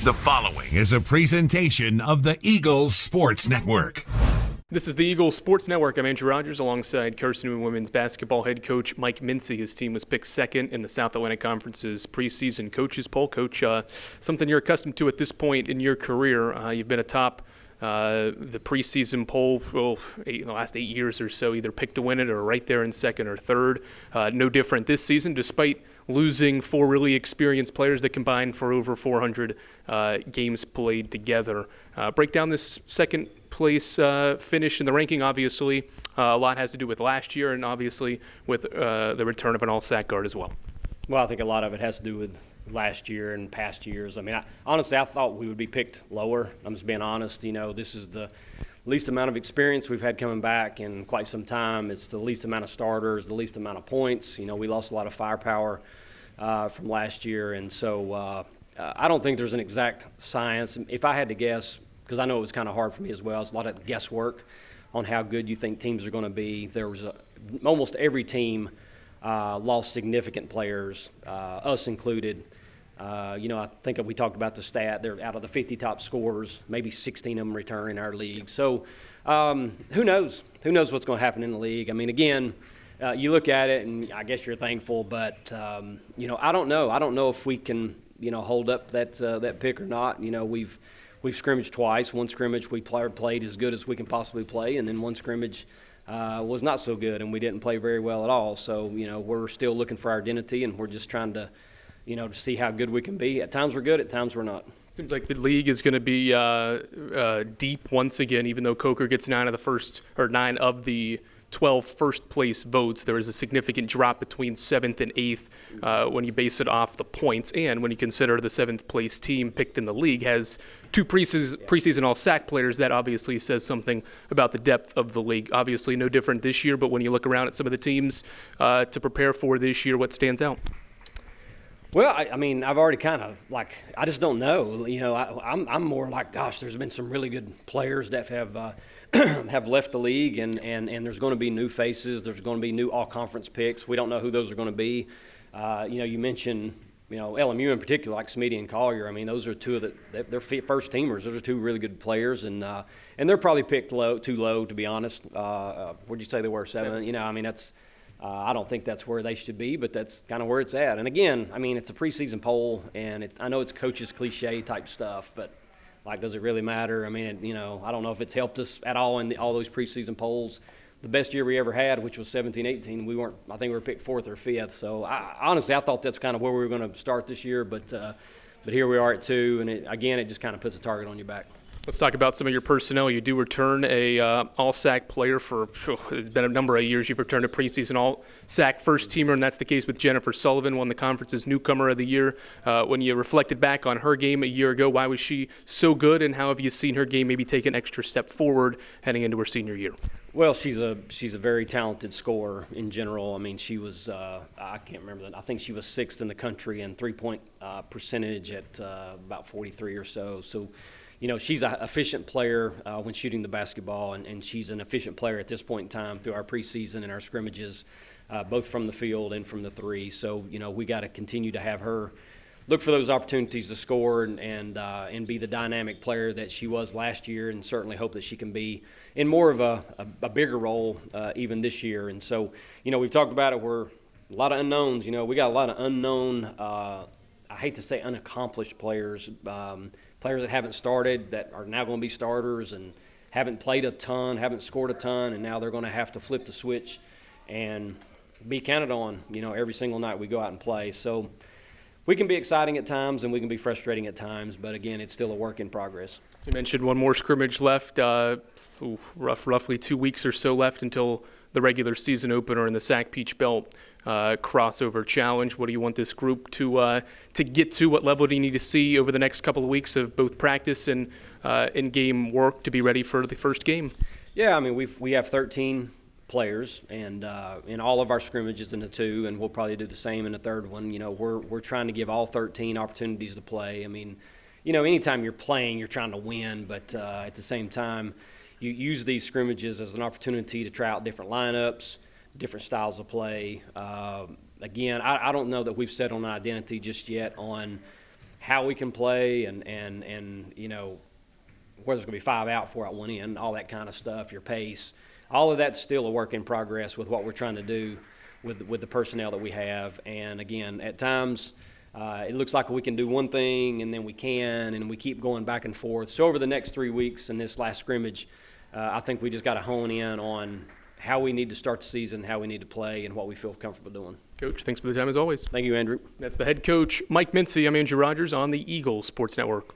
The following is a presentation of the Eagles Sports Network. This is the Eagles Sports Network. I'm Andrew Rogers alongside Carson-Newman women's basketball head coach Mike Mincey. His team was picked second in the South Atlantic Conference's preseason coaches poll. Coach, something you're accustomed to at this point in your career. You've been atop the preseason poll for the last 8 years or so, either picked to win it or right there in second or third. No different this season, despite losing four really experienced players that combined for over 400 games played together. Break down this second place finish in the ranking. Obviously, a lot has to do with last year and obviously with the return of an all-SAC guard as well. Well, I think a lot of it has to do with last year and past years. I mean, honestly, I thought we would be picked lower. I'm just being honest. You know, this is the least amount of experience we've had coming back in quite some time. It's the least amount of starters, the least amount of points. You know, we lost a lot of firepower from last year. And so I don't think there's an exact science. If I had to guess, because I know it was kind of hard for me as well, it's a lot of guesswork on how good you think teams are going to be. There was almost every team lost significant players, us included. You know, I think we talked about the stat. They're out of the 50 top scorers, maybe 16 of them return in our league. So who knows? Who knows what's going to happen in the league? I mean, again, you look at it, and I guess you're thankful, but, you know, I don't know. I don't know if we can, you know, hold up that pick or not. You know, we've scrimmaged twice. One scrimmage we played as good as we can possibly play, and then one scrimmage was not so good, and we didn't play very well at all. So, you know, we're still looking for our identity, and we're just trying to, you know, to see how good we can be. At times we're good, at times we're not. Seems like the league is going to be deep once again, even though Coker gets 9 of the 12 first-place votes. There is a significant drop between 7th and 8th when you base it off the points, and when you consider the 7th-place team picked in the league has two preseason all-SAC players. That obviously says something about the depth of the league. Obviously no different this year, but when you look around at some of the teams to prepare for this year, what stands out? Well, I mean, I've already kind of, like, I just don't know. You know, I'm more like, gosh, there's been some really good players that have have left the league, and there's going to be new faces. There's going to be new all-conference picks. We don't know who those are going to be. You know, you mentioned, you know, LMU in particular, like Smitty and Collier. I mean, those are two of they're first teamers. Those are two really good players, and they're probably picked too low, to be honest. What'd you say they were, 7? You know, I mean, that's I don't think that's where they should be, but that's kind of where it's at. And again, I mean, it's a preseason poll, and I know it's coach's cliche type stuff, but like, does it really matter? I mean, you know, I don't know if it's helped us at all in all those preseason polls. The best year we ever had, which was 17-18, I think we were picked 4th or 5th. So honestly, I thought that's kind of where we were going to start this year, but here we are at 2, and it just kind of puts a target on your back. Let's talk about some of your personnel. You do return a all-SAC player for, it's been a number of years. You've returned a preseason all-SAC first-teamer, and that's the case with Jennifer Sullivan, won the conference's newcomer of the year. When you reflected back on her game a year ago, why was she so good, and how have you seen her game maybe take an extra step forward heading into her senior year? Well, she's a very talented scorer in general. I mean, she was I can't remember that. I think she was 6th in the country in three-point percentage at about 43 or so. So, you know, she's an efficient player when shooting the basketball, and she's an efficient player at this point in time through our preseason and our scrimmages, both from the field and from the three. So, you know, we got to continue to have her look for those opportunities to score and be the dynamic player that she was last year, and certainly hope that she can be in more of a bigger role even this year. And so, you know, we've talked about it. We're a lot of unknowns. You know, we got a lot of unknown, I hate to say unaccomplished players, players that haven't started that are now going to be starters and haven't played a ton, haven't scored a ton, and now they're going to have to flip the switch and be counted on, you know, every single night we go out and play. So we can be exciting at times and we can be frustrating at times, but again, it's still a work in progress. You mentioned one more scrimmage left, roughly 2 weeks or so left until the regular season opener in the SAC Peach Belt crossover challenge. What do you want this group to get to? What level do you need to see over the next couple of weeks of both practice and in-game work to be ready for the first game? Yeah, I mean, we have 13 players, and in all of our scrimmages in the 2, and we'll probably do the same in the 3rd one. You know, we're trying to give all 13 opportunities to play. I mean, you know, anytime you're playing, you're trying to win, but at the same time, you use these scrimmages as an opportunity to try out different lineups, different styles of play. Again, I don't know that we've settled on an identity just yet on how we can play and you know, whether there's going to be 5 out, 4 out, 1 in, all that kind of stuff, your pace. All of that's still a work in progress with what we're trying to do with the personnel that we have. And, again, at times it looks like we can do one thing and then we can, and we keep going back and forth. So over the next 3 weeks in this last scrimmage, I think we just got to hone in on how we need to start the season, how we need to play, and what we feel comfortable doing. Coach, thanks for the time as always. Thank you, Andrew. That's the head coach, Mike Mincey. I'm Andrew Rogers on the Eagles Sports Network.